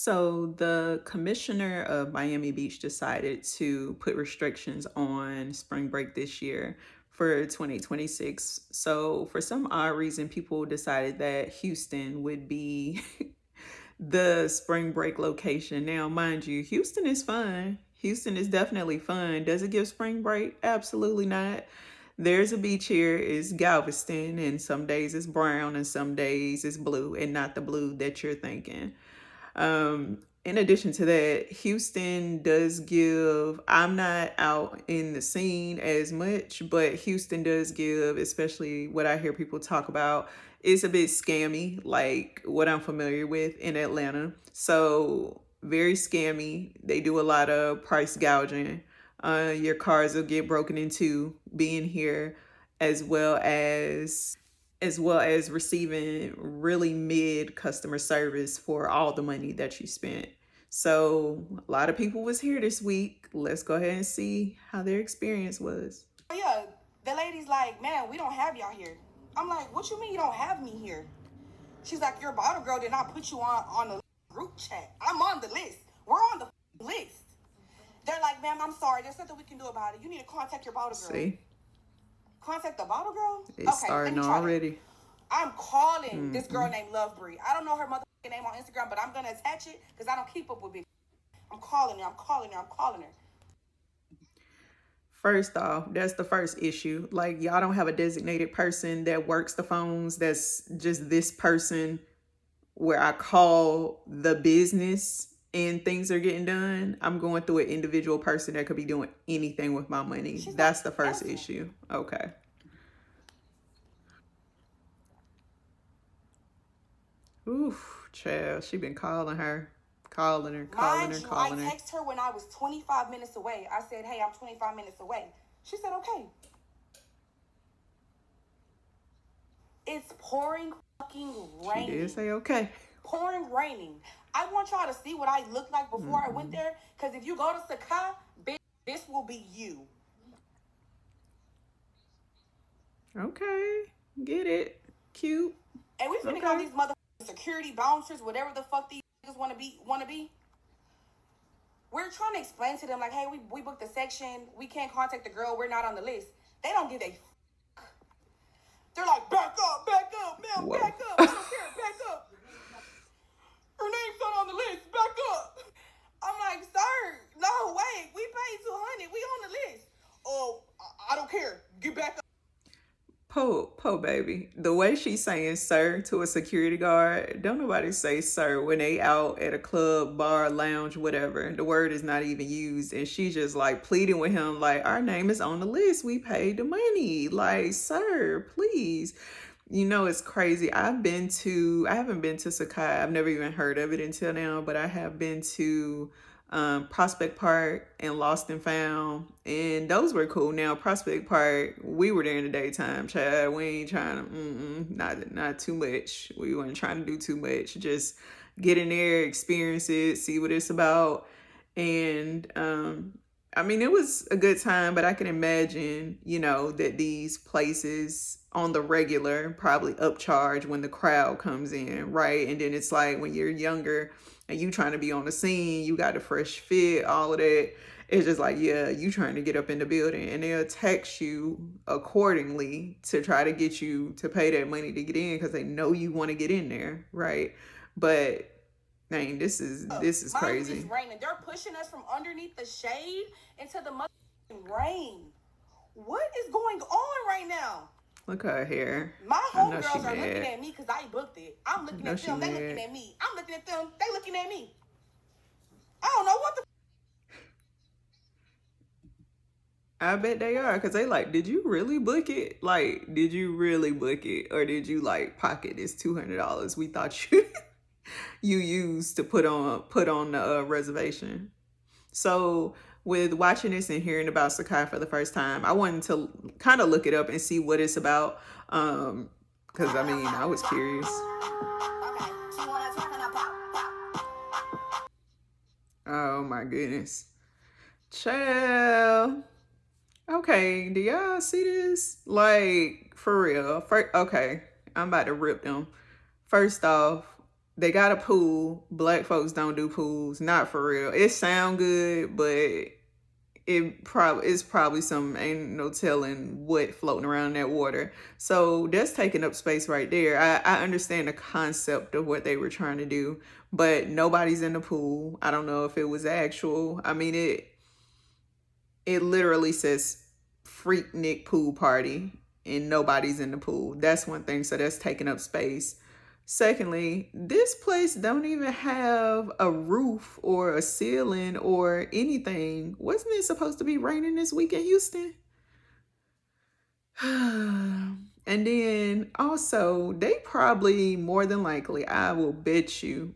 So the commissioner of Miami Beach decided to put restrictions on spring break this year for 2026. So for some odd reason, people decided that Houston would be the spring break location. Now, mind you, Houston is fun. Houston is definitely fun. Does it give spring break? Absolutely not. There's a beach here, is Galveston, and some days it's brown and some days it's blue, and not the blue that you're thinking. In addition to that, Houston does give, I'm not out in the scene as much, but Houston does give, especially what I hear people talk about, is a bit scammy, like what I'm familiar with in Atlanta. So, very scammy. They do a lot of price gouging. Your cars will get broken into being here, as well as receiving really mid customer service for all the money that you spent. So a lot of people was here this week. Let's go ahead and see how their experience was. Oh, yeah, the lady's like, man, we don't have y'all here. I'm like, what you mean you don't have me here? She's like, your bottle girl did not put you on the group chat. I'm on the list. We're on the list. They're like, ma'am, I'm sorry. There's nothing we can do about it. You need to contact your bottle girl. See, Contact the bottle girl? it's Okay, let starting me try that. already. I'm calling this girl named Lovebree. I don't know her motherfucking name on Instagram, but I'm going to attach it because I don't keep up with it. I'm calling her. I'm calling her. I'm calling her. First off, that's the first issue. Like, y'all don't have a designated person that works the phones. That's just this person where I call the business and things are getting done. I'm going through an individual person that could be doing anything with my money. She's not That's the first answering. issue. Okay. Oof, child, she been calling her, calling her, calling Mind her, you, I calling her. texted her when I was 25 minutes away. I said, hey, I'm 25 minutes away. She said, okay. It's pouring fucking She raining. did say okay. Pouring raining. I want y'all to see what I looked like before I went there. Because if you go to Sakai, bitch, this will be you. Okay, get it. Cute. And we finna go these motherfucking security bouncers, whatever the fuck these niggas wanna be. We're trying to explain to them, like, hey, we booked the section. We can't contact the girl. We're not on the list. They don't give a fuck. They're like, back up, ma'am, Whoa. back up. I don't care, back up. Her name's not on the list, back up. I'm like, sir, no, wait. We paid 200. We on the list. Oh, I don't care. Get back up. Po baby. The way she's saying sir to a security guard, don't nobody say sir when they out at a club, bar, lounge, whatever. The word is not even used. And she's just like pleading with him, like, our name is on the list. We paid the money. Like, sir, please. You know, it's crazy. I haven't been to Sakai. I've never even heard of it until now, but I have been to Prospect Park and Lost and Found, and those were cool. Now Prospect Park, we were there in the daytime, Chad. We ain't trying to, not too much. We weren't trying to do too much. Just get in there, experience it, see what it's about, and I mean, it was a good time, but I can imagine, that these places on the regular probably upcharge when the crowd comes in, right? And then it's like when you're younger and you trying to be on the scene, you got a fresh fit, all of that. It's just like, yeah, you trying to get up in the building and they'll text you accordingly to try to get you to pay that money to get in because they know you want to get in there, right? But dang, this is crazy. It's raining. They're pushing us from underneath the shade into the motherfucking rain. What is going on right now? Look at her hair. My I know she homegirls are mad. looking at me because I booked it. I'm looking know at she them. They mad. looking at me. I'm looking at them. They looking at me. I don't know what the. I bet they are, because they like, did you really book it? Like, did you really book it? Or did you like pocket this $200 we thought you you used to put on the reservation? So with watching this and hearing about Sakai for the first time, I wanted to kind of look it up and see what it's about. Because I mean, I was curious. Oh my goodness. Child. Okay, do y'all see this? Like, for real. Okay, I'm about to rip them. First off, They got a pool. Black folks don't do pools, not for real. It sound good, but it's probably some, ain't no telling what floating around in that water. So that's taking up space right there. I understand the concept of what they were trying to do, but nobody's in the pool. I don't know if it was actual. I mean, it literally says Freaknik pool party and nobody's in the pool. That's one thing. So that's taking up space. Secondly, this place don't even have a roof or a ceiling or anything. Wasn't it supposed to be raining this week in Houston? And then also, they probably, more than likely, I will bet you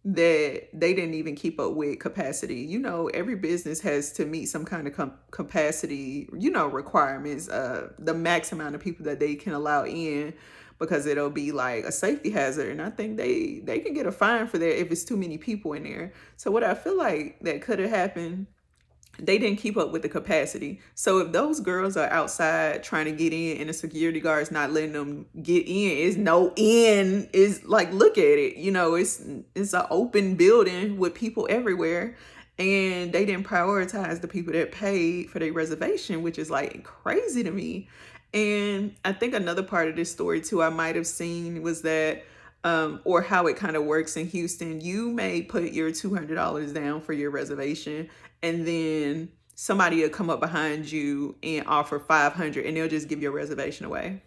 that they didn't even keep up with capacity. You know, every business has to meet some kind of capacity, you know, requirements, the max amount of people that they can allow in, because it'll be like a safety hazard. And I think they can get a fine for that if it's too many people in there. So what I feel like that could have happened, they didn't keep up with the capacity. So if those girls are outside trying to get in and the security guards not letting them get in, is no in, is like, look at it, you know, it's an open building with people everywhere, and they didn't prioritize the people that paid for their reservation, which is like crazy to me. And I think another part of this story too I might have seen was that or how it kind of works in Houston, you may put your $200 down for your reservation, and then somebody will come up behind you and offer 500, and they'll just give your reservation away.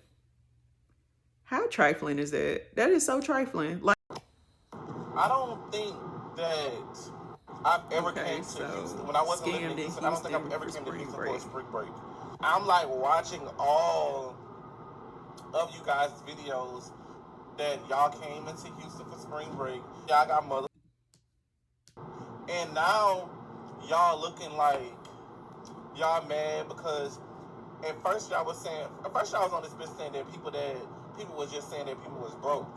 How trifling is that? That is so trifling. Like, I don't think that I've ever came to so Houston. When I wasn't living in scammed in Houston, I don't think I've Houston ever for came to spring Houston for a break. spring break. I'm like watching all of you guys' videos that y'all came into Houston for spring break. Y'all got mother, and now y'all looking like y'all mad because at first y'all was on this bitch saying that people was just saying that people was broke.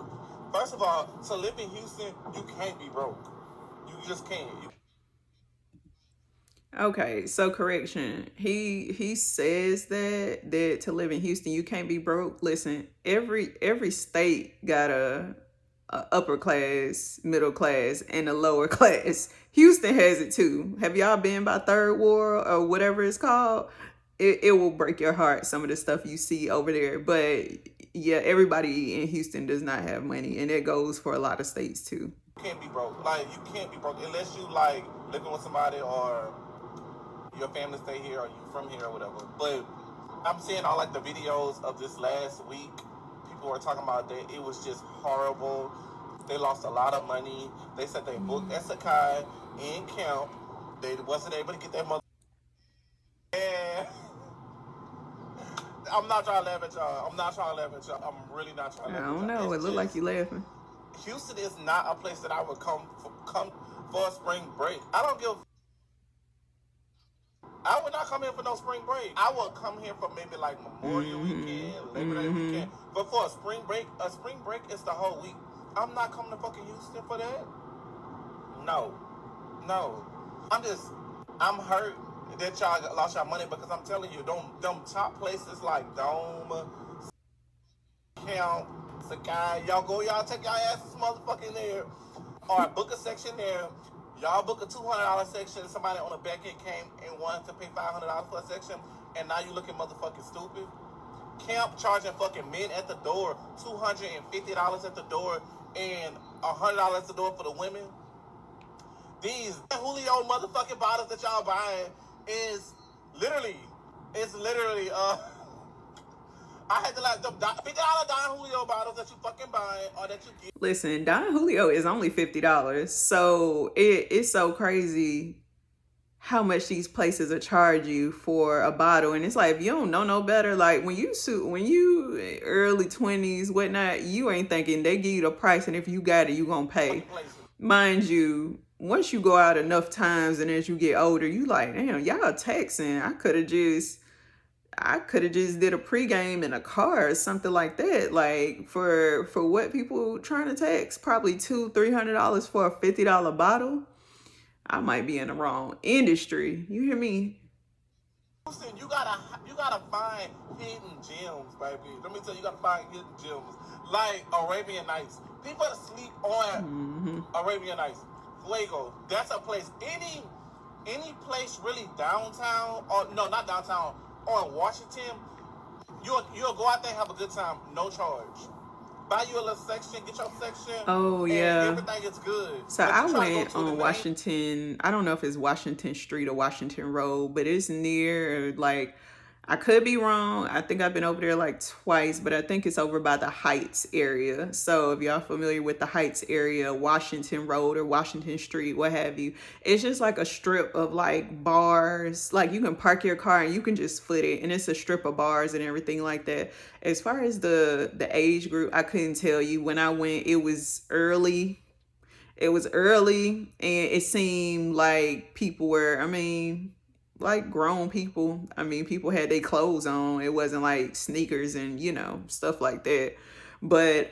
First of all, to live in Houston, you can't be broke. You just can't. Okay, so correction. He says that to live in Houston you can't be broke. Listen, every state got a upper class, middle class, and a lower class. Houston has it too. Have y'all been by Third Ward or whatever it's called? It will break your heart, some of the stuff you see over there. But yeah, everybody in Houston does not have money, and it goes for a lot of states too. You can't be broke. Like, you can't be broke unless you like living with somebody or your family stay here or you from here or whatever. But I'm seeing all like the videos of this last week. People were talking about that it was just horrible. They lost a lot of money. They said they booked at Sakai in camp. They wasn't able to get their mother. And I'm not trying to laugh at y'all. I'm really not trying to laugh at y'all. I don't know. It looked like you laughing. Houston is not a place that I would come for a spring break. I don't give. I would not come here for no spring break. I would come here for maybe like Memorial Weekend, Labor Day weekend. But for a spring break is the whole week. I'm not coming to fucking Houston for that. No. I'm hurt that y'all lost your money because I'm telling you, them top places like Dome, Camp, Sakai, y'all take y'all asses motherfucking there, or book a section there. Y'all book a $200 section. Somebody on the back end came and wanted to pay $500 for a section, and now you looking motherfucking stupid. Camp charging fucking men at the door $250 at the door and $100 at the door for the women. These Julio motherfucking bottles that y'all buying is literally I had to like the $50 Don Julio bottles that you fucking buying or that you get. Listen, Don Julio is only $50. So it's so crazy how much these places will charge you for a bottle. And it's like, if you don't know no better, like when you early 20s, whatnot, you ain't thinking. They give you the price, and if you got it, you gonna pay. Mind you, once you go out enough times and as you get older, you like, damn, y'all taxing. I could have just did a pregame in a car or something like that. Like for what people trying to tax, probably $200-$300 for a $50 bottle. I might be in the wrong industry. You hear me? Houston, you gotta find hidden gems, baby. Let me tell you, you gotta find hidden gems like Arabian Nights. People sleep on Arabian Nights. Fuego, that's a place. Any place really downtown, or no, not downtown, on Washington, you'll go out there and have a good time, no charge. Buy you a little section, get your section, Oh and yeah. everything is good. So But I you try to go went to the on main. Washington. I don't know if it's Washington Street or Washington Road, but it's near, like, I could be wrong. I think I've been over there like twice, but I think it's over by the Heights area. So if y'all familiar with the Heights area, Washington Road or Washington Street, what have you, it's just like a strip of like bars. Like you can park your car and you can just foot it, and it's a strip of bars and everything like that. As far as the age group, I couldn't tell you. When I went, it was early, and it seemed like people were, I mean, like grown people. I mean, people had their clothes on. It wasn't like sneakers and, stuff like that. But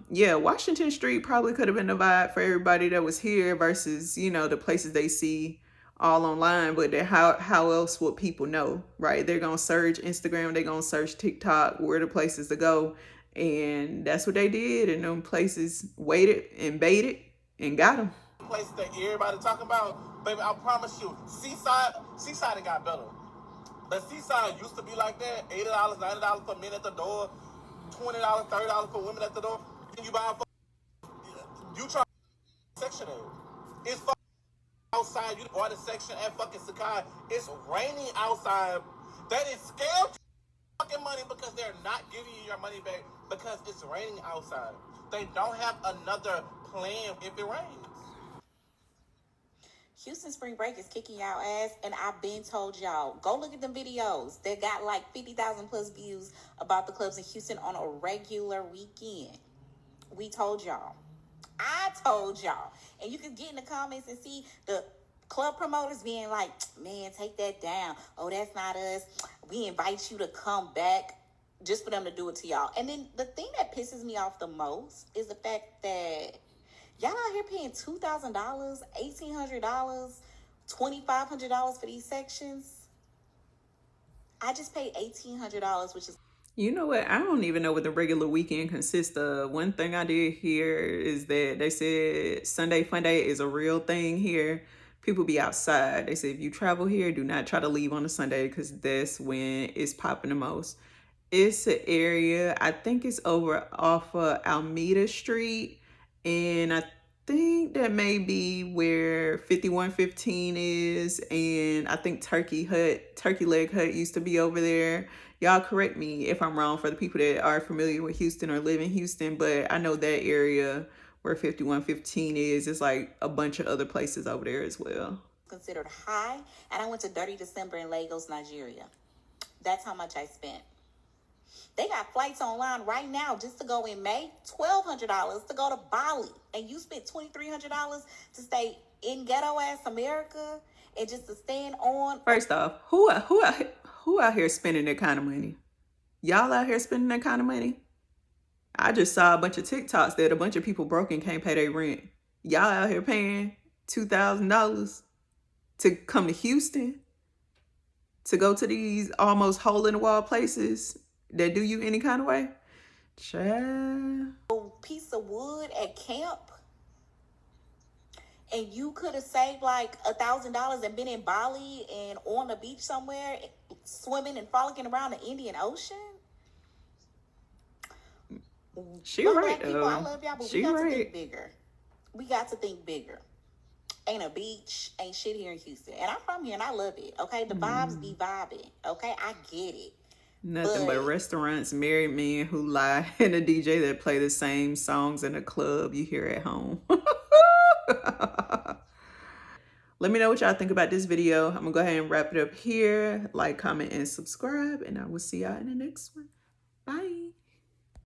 yeah, Washington Street probably could have been the vibe for everybody that was here versus, the places they see all online. But how else would people know, right? They're gonna search Instagram, they're gonna search TikTok, where the places to go. And that's what they did. And them places waited and baited and got them. Place that everybody talking about, baby, I promise you, Seaside it got better. But Seaside used to be like that, $80, $90 for men at the door, $20, $30 for women at the door. And you buy you try section A. It's outside. You bought a section at fucking Sakai. It's raining outside. That is scam fucking money because they're not giving you your money back because it's raining outside. They don't have another plan if it rains. Houston spring break is kicking y'all ass, and I've been told y'all, go look at them videos. They got like 50,000 plus views about the clubs in Houston on a regular weekend. We told y'all. I told y'all. And you can get in the comments and see the club promoters being like, man, take that down. Oh, that's not us. We invite you to come back, just for them to do it to y'all. And then the thing that pisses me off the most is the fact that y'all out here paying $2,000, $1,800, $2,500 for these sections. I just paid $1,800, which is... You know what? I don't even know what the regular weekend consists of. One thing I did hear is that they said Sunday Funday is a real thing here. People be outside. They say if you travel here, do not try to leave on a Sunday because that's when it's popping the most. It's an area, I think it's over off of Alameda Street, and I think that may be where 5115 is, and I think Turkey Leg Hut used to be over there. Y'all correct me if I'm wrong for the people that are familiar with Houston or live in Houston, but I know that area where 5115 is. It's like a bunch of other places over there as well. Considered high, and I went to Dirty December in Lagos, Nigeria. That's how much I spent. They got flights online right now just to go in May, $1,200 to go to Bali. And you spent $2,300 to stay in ghetto-ass America and just to stand on... First off, who out here spending that kind of money? Y'all out here spending that kind of money? I just saw a bunch of TikToks that a bunch of people broke and can't pay their rent. Y'all out here paying $2,000 to come to Houston, to go to these almost hole-in-the-wall places that do you any kind of way? Child. Piece of wood at camp, and you could have saved like $1,000 and been in Bali and on the beach somewhere, swimming and frolicking around the Indian Ocean. She Look, right, black people, I love y'all, but she we got right. to think bigger. We got to think bigger. Ain't a beach, ain't shit here in Houston, and I'm from here and I love it. Okay, the vibes be vibing. Okay, I get it. Nothing but restaurants, married men who lie, and a DJ that play the same songs in a club you hear at home. Let me know what y'all think about this video. I'm gonna go ahead and wrap it up here. Like, comment, and subscribe, and I will see y'all in the next one. Bye.